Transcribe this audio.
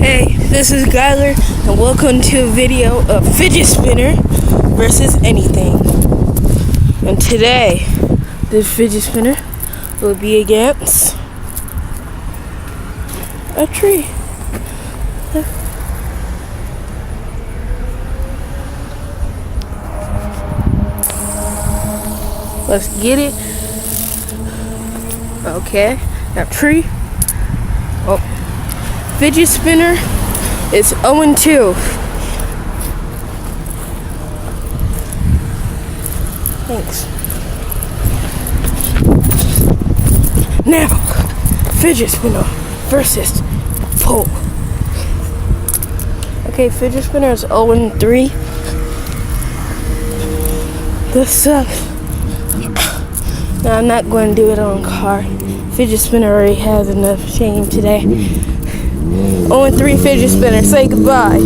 Hey, this is Gyler, and welcome to a video of fidget spinner versus anything. And today, this fidget spinner will be against a tree. Let's get it. Okay, now tree. Oh, fidget spinner is 0-2. Thanks. Now, fidget spinner versus pole. Okay, fidget spinner is 0-3. This sucks. No, I'm not going to do it on car. Fidget spinner already has enough shame today. 0-3 fidget spinner. Say goodbye.